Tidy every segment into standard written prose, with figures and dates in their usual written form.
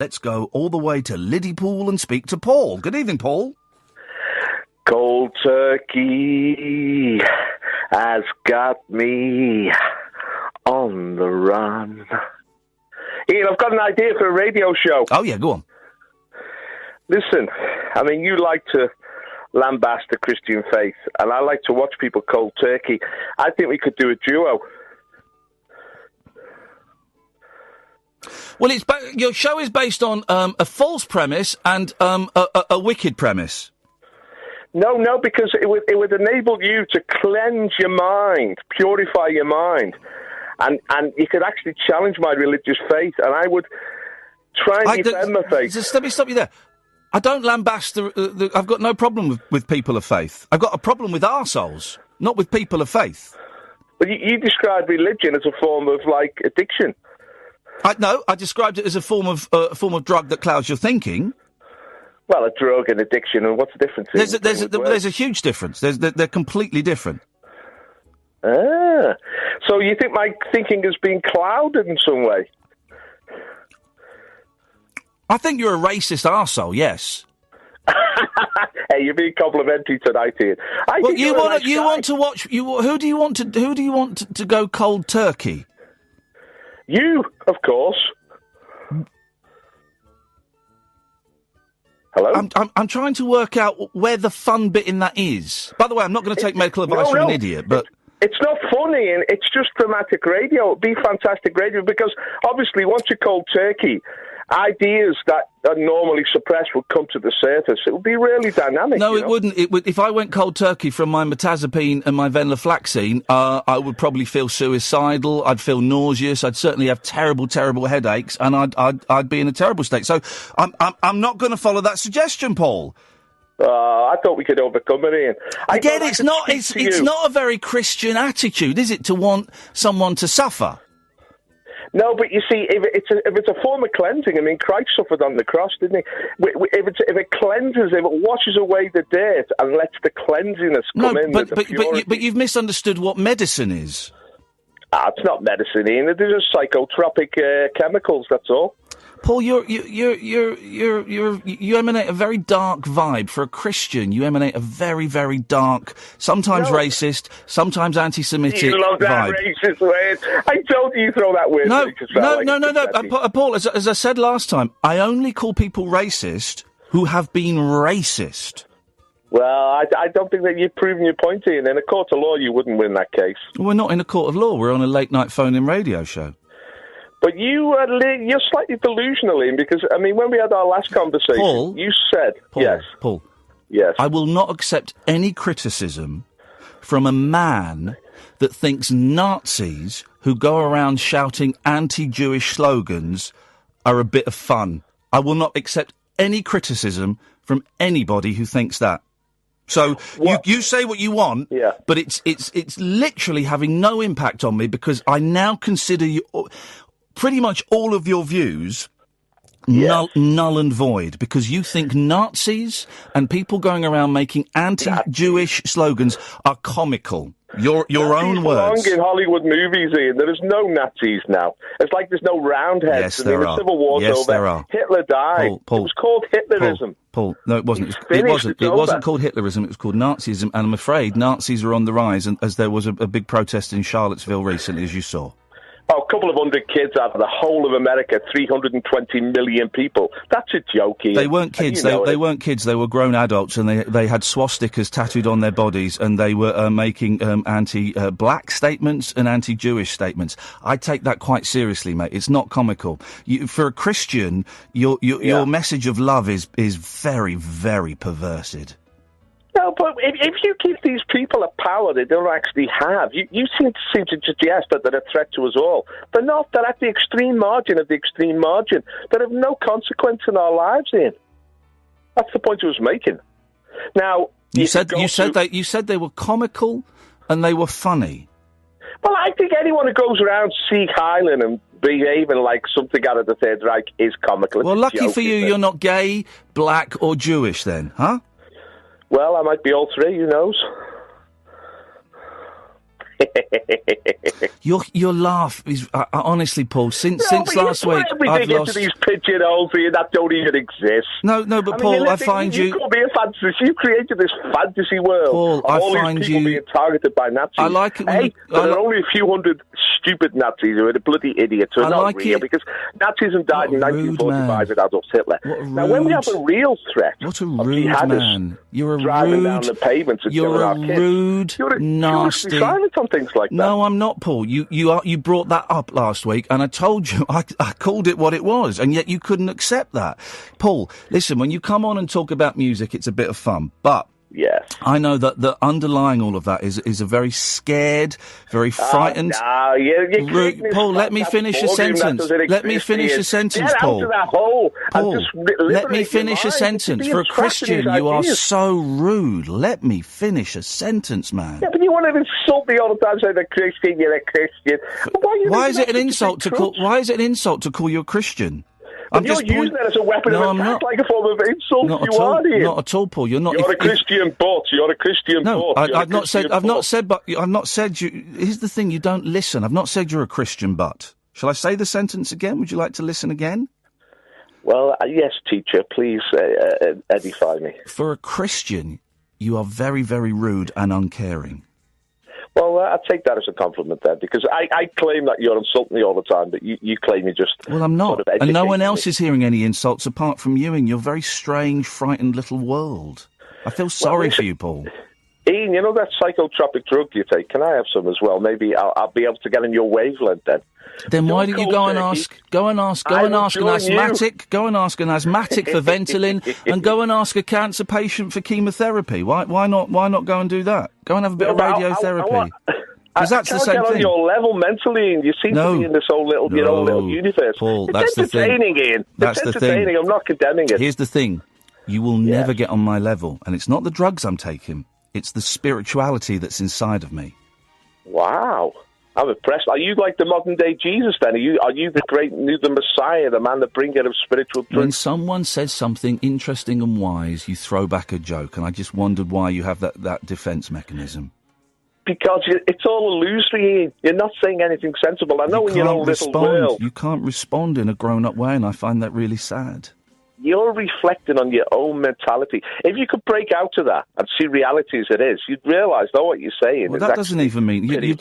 Let's go all the way to Liverpool and speak to Paul. Good evening, Paul. Cold turkey has got me on the run. Ian, I've got an idea for a radio show. Oh, yeah, go on. Listen, I mean, you like to lambast the Christian faith, and I like to watch people cold turkey. I think we could do a duo. Well, your show is based on a false premise and a wicked premise. No, because it would enable you to cleanse your mind, purify your mind, and you could actually challenge my religious faith, and I would try and defend my faith. Just let me stop you there. I don't lambast I've got no problem with people of faith. I've got a problem with arseholes, not with people of faith. But you describe religion as a form of, like, addiction. No, I described it as a form of drug that clouds your thinking. Well, a drug and addiction, and what's the difference? There's a huge difference. They're completely different. Ah, so you think my thinking has been clouded in some way? I think you're a racist arsehole, yes. Hey, you're being complimentary tonight, Ian. Well, you want to watch? Who do you want to go cold turkey? You, of course. Hello? I'm trying to work out where the fun bit in that is. By the way, I'm not going to take medical advice from an idiot, but... It's not funny, and it's just dramatic radio. It'd be fantastic radio, because obviously once you cold turkey, ideas that are normally suppressed would come to the surface. It would be really dynamic. No, it wouldn't. It would. If I went cold turkey from my mirtazapine and my venlafaxine, I would probably feel suicidal. I'd feel nauseous. I'd certainly have terrible, terrible headaches, and I'd be in a terrible state. So I'm not going to follow that suggestion, Paul. I thought we could overcome it, Ian. Again, it's not a very Christian attitude, is it, to want someone to suffer? No, but you see, if it's a form of cleansing, I mean, Christ suffered on the cross, didn't he? If it cleanses, if it washes away the dirt and lets the cleansiness come in. But you've misunderstood what medicine is. It's not medicine, Ian. They're just psychotropic chemicals. That's all. Paul, you emanate a very dark vibe. For a Christian, you emanate a very, very dark, sometimes racist, sometimes anti-Semitic you love that vibe. Racist word. I told you throw that word. No. Paul, as I said last time, I only call people racist who have been racist. Well, I don't think that you've proven your point, Ian. In a court of law, you wouldn't win that case. We're not in a court of law. We're on a late-night phone-in radio show. But you're slightly delusional, Ian, because, I mean, when we had our last conversation, Paul, you said... Yes. Paul. Yes. I will not accept any criticism from a man that thinks Nazis who go around shouting anti-Jewish slogans are a bit of fun. I will not accept any criticism from anybody who thinks that. So you say what you want, but it's literally having no impact on me, because I now consider you... pretty much all of your views null and void, because you think Nazis and people going around making anti-Jewish slogans are comical. Your own words. In Hollywood movies, Ian, there is no Nazis now. It's like there's no Roundheads. Yes, there are. Civil War's over. There are. Hitler died. Paul, it was called Hitlerism. Paul, no, it wasn't. It wasn't called Hitlerism. It was called Nazism, and I'm afraid Nazis are on the rise, and as there was a big protest in Charlottesville recently, as you saw. Oh, a couple of hundred kids out of the whole of America, 320 million people. That's a joke, Ian. They weren't kids. They weren't kids. They were grown adults, and they had swastikas tattooed on their bodies, and they were making anti-black statements and anti-Jewish statements. I take that quite seriously, mate. It's not comical. For a Christian, your message of love is very, very perverted. No, but if you give these people a power they don't actually have, you seem to suggest that they're a threat to us all. They're not. They're at the extreme margin of the extreme margin. They have no consequence in our lives, Ian. That's the point I was making. Now, you said they were comical and they were funny. Well, I think anyone who goes around Sieg Heiling and behaving like something out of the Third Reich is comical. Well, lucky for you, you're not gay, black, or Jewish, then, huh? Well, I might be all three, who knows? Your laugh is honestly, Paul. Since last week, I've lost. Into these pigeonholes here that don't even exist. No, but Paul, I find you. You be a fantasy. You created this fantasy world. Paul, I all find these people being targeted by Nazis. I like it. When there are only a few hundred stupid Nazis who are the bloody idiots who are not real, because Nazism died in 1945 with Adolf Hitler. Now, when we have a real threat, what a rude man! You're a driving down the pavements and killing our kids. You're a rude, nasty. Silent on things like that. No, I'm not, Paul. You brought that up last week, and I told you I called it what it was, and yet you couldn't accept that. Paul, listen, when you come on and talk about music, it's a bit of fun, but. Yes. I know that underlying all of that is a very scared, very frightened. Paul, let me finish a sentence. Let me finish a sentence, Paul. Paul, let me finish a sentence. For a Christian, you are so rude. Let me finish a sentence, man. Yeah, but you want to insult me all the time, saying you're a Christian. Why is it an insult to call? Why is it an insult to call you a Christian? But you're using that as a weapon of attack, like a form of insult. Not at all, Paul. You're not. You're a Christian bot. You're a Christian bot. I've not said. But I've not said you. Here's the thing: you don't listen. I've not said you're a Christian butt. Shall I say the sentence again? Would you like to listen again? Well, yes, teacher. Please edify me. For a Christian, you are very, very rude and uncaring. Well, I take that as a compliment then, because I claim that you're insulting me all the time, but you claim you're just... Well, I'm not, sort of and no one else is hearing any insults apart from you in your very strange, frightened little world. I feel sorry for you, Paul. Ian, you know that psychotropic drug you take? Can I have some as well? Maybe I'll be able to get in your wavelength then. Then why don't you go and ask an asthmatic for Ventolin, and go and ask a cancer patient for chemotherapy? Why not go and do that? Go and have a bit of radiotherapy. Because that's the same thing. I can't get on your level mentally, and you seem to be in this whole little universe. Paul, it's that's entertaining, the thing. Ian. It's entertaining. I'm not condemning it. Here's the thing. You will never get on my level, and it's not the drugs I'm taking. It's the spirituality that's inside of me. Wow. I'm impressed. Are you like the modern-day Jesus, then? Are you the Messiah, the man, the bringer of spiritual truth? When someone says something interesting and wise, you throw back a joke, and I just wondered why you have that defence mechanism. Because it's all illusory. You're not saying anything sensible. I know in your own little world. You can't respond in a grown-up way, and I find that really sad. You're reflecting on your own mentality. If you could break out of that and see reality as it is, you'd realise, though, what you're saying. Well, that doesn't even mean... You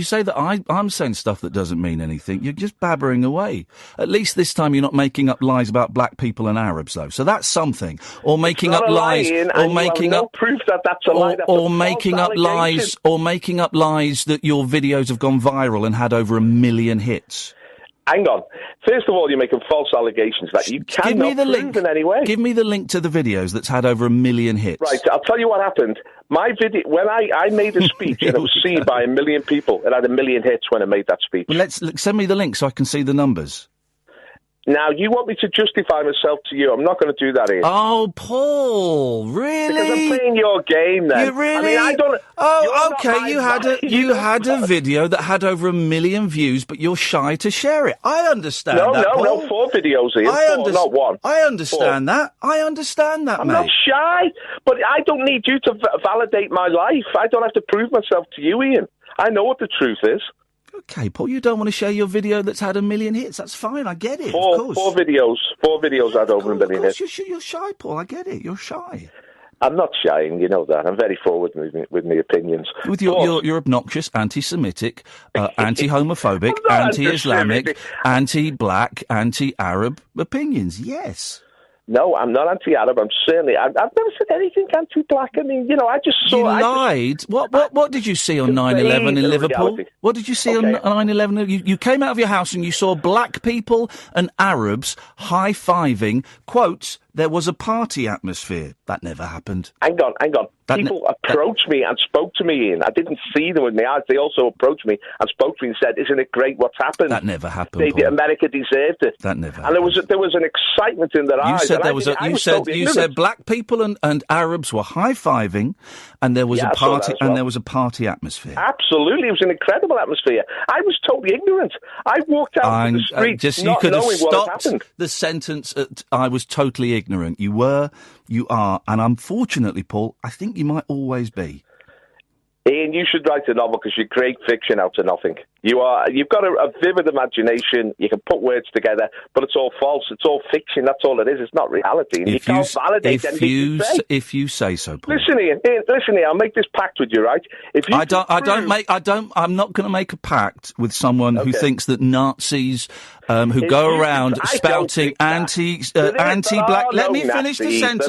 say that I'm saying stuff that doesn't mean anything. You're just babbering away. At least this time you're not making up lies about black people and Arabs, though. So that's something. Or making up lies... Or making up proof that that's a lie. Or making up lies... Or making up lies that your videos have gone viral and had over 1 million hits. Hang on. First of all, you're making false allegations that you cannot prove in any way. Give me the link to the videos that's had over 1 million hits. Right, I'll tell you what happened. My video, when I made a speech and it was seen by 1 million people, it had 1 million hits when I made that speech. Well, send me the link so I can see the numbers. Now, you want me to justify myself to you. I'm not going to do that, Ian. Oh, Paul, really? Because I'm playing your game, then. You really? I mean, I don't... Oh, okay, you had a video that had over 1 million views, but you're shy to share it. I understand that, Paul. No, 4 videos, Ian. Not 1. I understand 4. I understand that, I'm mate. not shy, but I don't need you to validate my life. I don't have to prove myself to you, Ian. I know what the truth is. Okay, Paul, you don't want to share your video that's had 1 million hits. That's fine, I get it, of course. 4 videos had over 1 million hits. You're shy, Paul, I get it, you're shy. I'm not shy, you know that. I'm very forward with my opinions. With your obnoxious, anti-Semitic, anti-homophobic, anti-Islamic, anti-black, anti-Arab opinions, yes. No, I'm not anti-Arab. I'm certainly... I've never said anything anti-black. I mean, I just saw... You lied. What did you see on 9/11 in Liverpool? Reality. What did you see on 9/11? You came out of your house and you saw black people and Arabs high-fiving, quotes, there was a party atmosphere. That never happened. Hang on. People approached me and spoke to me, Ian. I didn't see them with my eyes. They also approached me and spoke to me and said, isn't it great what's happened? That never happened, Paul. America deserved it. That never happened. And there was an excitement in their eyes. You said black people and Arabs were high-fiving and there was a party there was a party atmosphere. Absolutely. It was an incredible atmosphere. I was totally ignorant. I walked out to the street not knowing what had happened. The sentence I was totally ignorant. You were, you are, and unfortunately, Paul, I think you might always be. Ian, you should write a novel because you create fiction out of nothing. You've got a vivid imagination. You can put words together, but it's all false. It's all fiction. That's all it is. It's not reality. And you can't validate anything you say. If you say so, Paul. Listen, Ian. I'll make this pact with you, right? If you I'm not going to make a pact with someone who thinks that Nazis who go around spouting anti-black. Let me finish the sentence.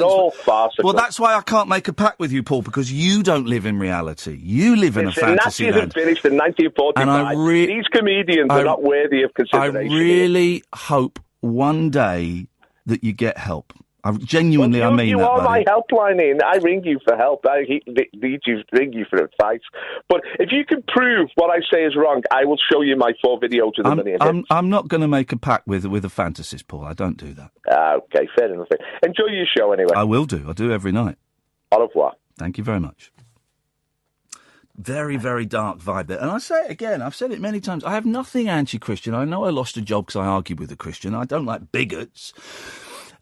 Well, that's why I can't make a pact with you, Paul, because you don't live in reality. You live in a fantasy land. Nazis finished in 1945. And these comedians are not worthy of consideration. I really hope one day that you get help. I genuinely, I mean that, You are buddy. my helpline, Ian. I ring you for help. I need you ring you for advice. But if you can prove what I say is wrong, I will show you my 4 videos with a million hits. I'm not going to make a pact with a fantasist, Paul. I don't do that. Okay, fair enough. Enjoy your show anyway. I will do. I do every night. Au revoir. Thank you very much. Very, very dark vibe there. And I say it again, I've said it many times, I have nothing anti-Christian. I know I lost a job because I argued with a Christian. I don't like bigots.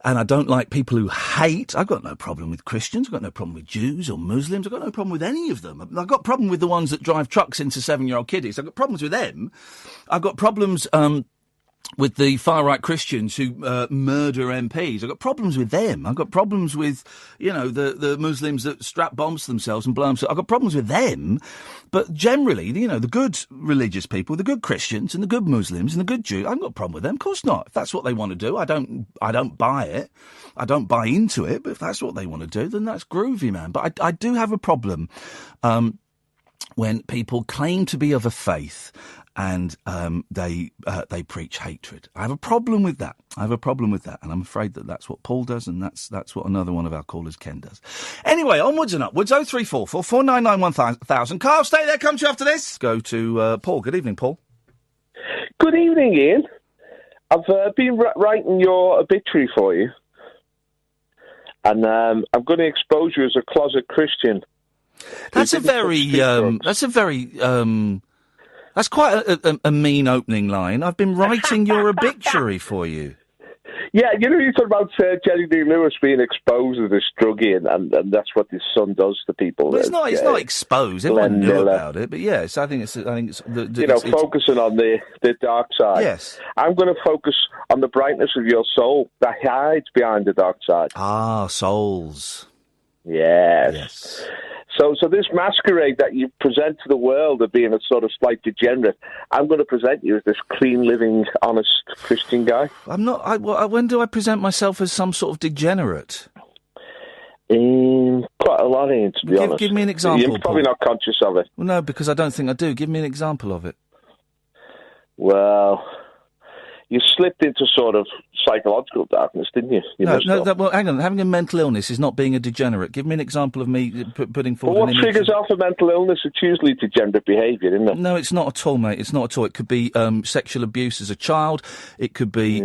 And I don't like people who hate. I've got no problem with Christians. I've got no problem with Jews or Muslims. I've got no problem with any of them. I've got a problem with the ones that drive trucks into 7-year-old kiddies. I've got problems with them. I've got problems with the far-right Christians who murder MPs. I've got problems with them. I've got problems with, the Muslims that strap bombs to themselves and blow themselves. I've got problems with them. But generally, the good religious people, the good Christians and the good Muslims and the good Jews, I haven't got a problem with them. Of course not. If that's what they want to do, I don't buy it. I don't buy into it. But if that's what they want to do, then that's groovy, man. But I do have a problem when people claim to be of a faith and they preach hatred. I have a problem with that. And I'm afraid that that's what Paul does, and that's what another one of our callers, Ken, does. Anyway, onwards and upwards, 0344 499 1000. Carl, stay there, come to you after this. Go to Paul. Good evening, Paul. Good evening, Ian. I've been writing your obituary for you, and I'm going to expose you as a closet Christian. That's quite a mean opening line. I've been writing your obituary for you. Yeah, you talk about Jerry Lee Lewis being exposed as this druggie, and that's what his son does to people. Well, it's not exposed. Everyone knew about it, but yes, I think it's focusing on the dark side. Yes, I'm going to focus on the brightness of your soul that hides behind the dark side. Ah, souls. Yes. So this masquerade that you present to the world of being a sort of slight degenerate, I'm going to present you as this clean, living, honest Christian guy. I'm not. When do I present myself as some sort of degenerate? Quite a lot, Ian, to be honest. Give me an example. You're probably not conscious of it. Well, no, because I don't think I do. Give me an example of it. Well, you slipped into sort of psychological darkness, didn't you? Well, hang on. Having a mental illness is not being a degenerate. Give me an example of me putting forward an image. What triggers off a mental illness? It's usually degenerate behaviour, isn't it? No, it's not at all, mate. It's not at all. It could be sexual abuse as a child. It could be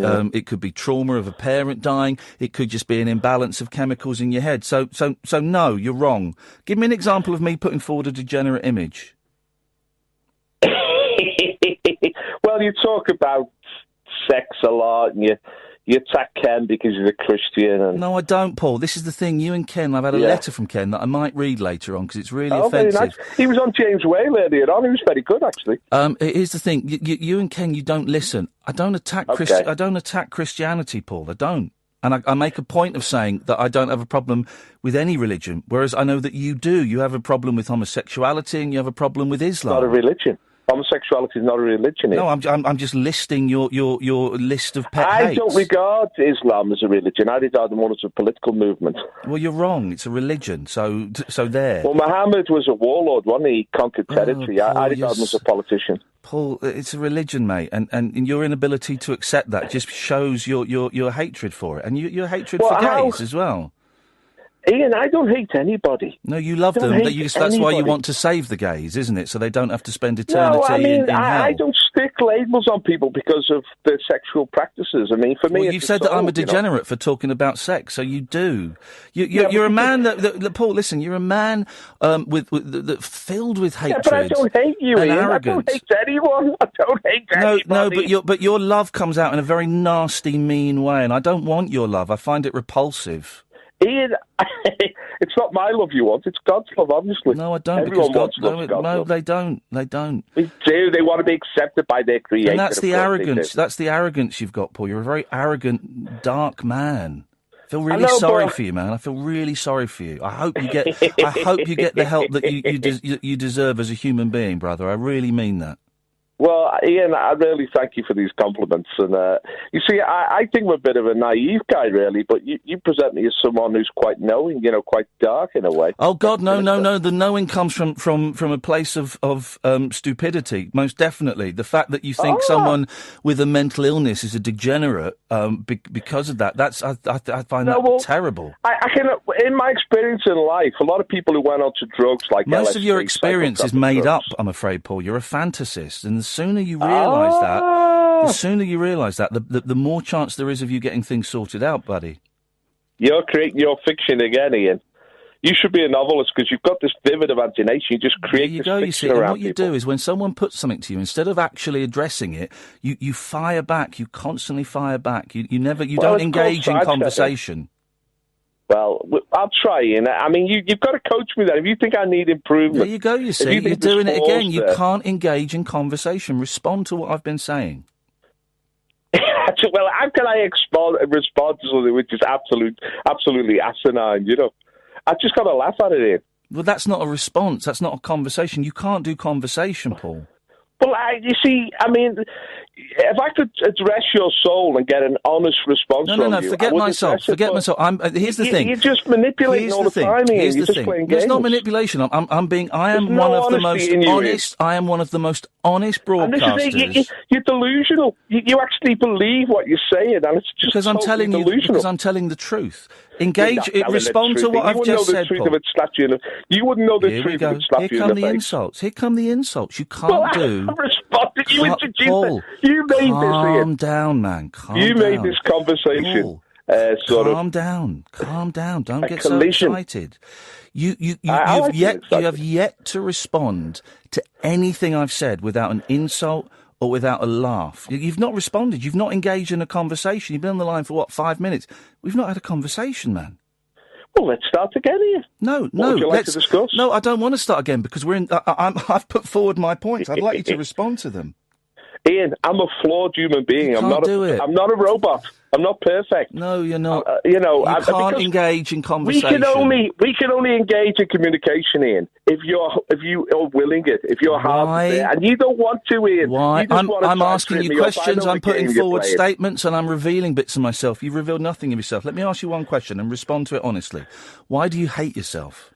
trauma of a parent dying. It could just be an imbalance of chemicals in your head. So no, you're wrong. Give me an example of me putting forward a degenerate image. Well, you talk about sex a lot, and you attack Ken because he's a Christian. And... No, I don't, Paul. This is the thing. You and Ken, I've had a letter from Ken that I might read later on because it's really offensive. Very nice. He was on James Whale earlier on. He was very good, actually. Here's the thing. You and Ken, you don't listen. I don't attack I don't attack Christianity, Paul. I don't. And I make a point of saying that I don't have a problem with any religion, whereas I know that you do. You have a problem with homosexuality and you have a problem with Islam. Not a religion. Homosexuality is not a religion. No, I'm just listing your list of pet hates. I don't regard Islam as a religion. I regard them more as a political movement. Well, you're wrong. It's a religion. So there. Well, Muhammad was a warlord, wasn't he? He conquered territory. Paul, I regard him as a politician. Paul, it's a religion, mate, and your inability to accept that just shows your hatred for it, and your hatred for gays as well. Ian, I don't hate anybody. No, you love them. That's why you want to save the gays, isn't it? So they don't have to spend eternity in hell. I don't stick labels on people because of their sexual practices. I mean, for me, you said that I'm a degenerate for talking about sex, so you do. You're a man that Paul. Listen, you're a man that filled with hatred. Yeah, but I don't hate you, Ian. Arrogance. I don't hate anyone. I don't hate anybody. No, but your love comes out in a very nasty, mean way, and I don't want your love. I find it repulsive. Ian, it's not my love you want, it's God's love, obviously. No, I don't. Everyone God's God's love. they don't. They don't. They do. They want to be accepted by their creator. And that's the arrogance. That's the arrogance you've got, Paul. You're a very arrogant, dark man. I feel really sorry for you, man. I feel really sorry for you. I hope you get. I hope you get the help that you deserve as a human being, brother. I really mean that. Well, Ian, I really thank you for these compliments. And you see, I think I'm a bit of a naive guy, really, but you present me as someone who's quite knowing, quite dark in a way. Oh, God, no. The knowing comes from a place of stupidity, most definitely. The fact that you think someone with a mental illness is a degenerate because of that, I find that terrible. I can, in my experience in life, a lot of people who went on to drugs like most LSD, of your experience is made up, I'm afraid, Paul. You're a fantasist, and the sooner you realise that, the more chance there is of you getting things sorted out, buddy. You're creating your fiction again, Ian. You should be a novelist because you've got this vivid imagination. You just create this fiction you see, around and what you people. do is when someone puts something to you, instead of actually addressing it, you fire back. You constantly fire back. You don't engage in conversation. Well, I'll try, Ian. I mean, you've got to coach me then. If you think I need improvement... There you go, you see. You're doing it again. You can't engage in conversation. Respond to what I've been saying. Well, how can I respond to something which is absolutely asinine, I've just got to laugh at it, Ian. Well, that's not a response. That's not a conversation. You can't do conversation, Paul. Well, you see, I mean, if I could address your soul and get an honest response from you... Forget myself. Here's the thing. You're just manipulating all the time, Ian. Here's the thing. It's not manipulation. I am one of the most honest... I am one of the most honest broadcasters. You're delusional. You actually believe what you're saying, and it's just because I'm telling you, because I'm telling the truth. Engage, respond to what I've just said, Paul. You wouldn't know the truth if it slapped you in the face. Here come the insults. You can't do... Responded. You introduced Paul, it. You made calm down, man. You made this conversation. Calm down. Don't get so excited. You have yet to respond to anything I've said without an insult or without a laugh. You've not responded. You've not engaged in a conversation. You've been on the line for 5 minutes? We've not had a conversation, man. Well, let's start again here. No. Would you like to discuss? No, I don't want to start again because I've put forward my points. I'd like you to respond to them. Ian, I'm a flawed human being. I'm not a robot. I'm not perfect. No, you're not. You can't engage in conversation. We can only engage in communication, Ian, if you are willing it, if you're hard to bear, and you don't want to, Ian. Why? I'm asking you questions. I'm putting forward statements, and I'm revealing bits of myself. You've revealed nothing of yourself. Let me ask you one question and respond to it honestly. Why do you hate yourself?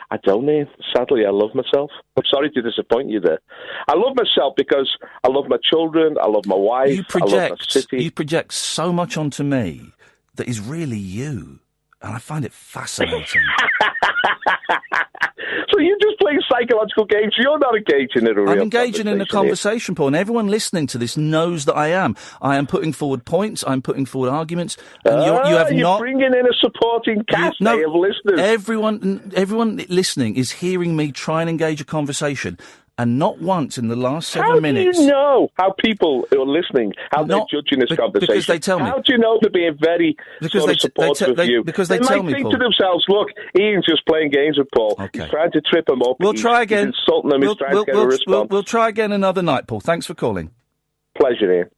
I don't, Ian. Sadly, I love myself. I'm sorry to disappoint you there. I love myself because I love my children, I love my wife, I love my city. You project so much onto me that is really you, and I find it fascinating. So you're just playing psychological games. You're not engaging in a real I'm engaging in a conversation, Paul, and everyone listening to this knows that I am. I am putting forward points. I'm putting forward arguments. And you're bringing in a supporting cast of listeners. Everyone listening is hearing me try and engage a conversation. And not once in the last 7 minutes... How do you know how people who are listening, how they're judging this conversation? Because they tell me. How do you know they're being very supportive of you? Because they tell me, Paul. They might think to themselves, look, Ian's just playing games with Paul. Okay. He's trying to trip him up. We'll try again. He's insulting him. He's trying to get a response. We'll try again another night, Paul. Thanks for calling. Pleasure, Ian.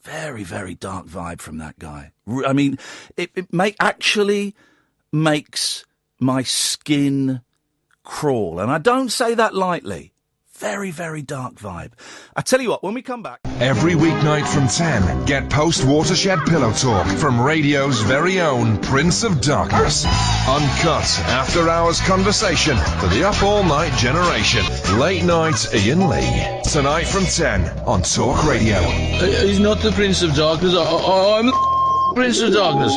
Very, very dark vibe from that guy. I mean, it actually makes my skin... crawl, and I don't say that lightly. Very, very dark vibe. I tell you what, when we come back... Every weeknight from 10, get post-Watershed Pillow Talk from radio's very own Prince of Darkness. Uncut, after-hours conversation for the up-all-night generation. Late night Iain Lee. Tonight from 10 on Talk Radio. He's not the Prince of Darkness. I'm the Prince of Darkness.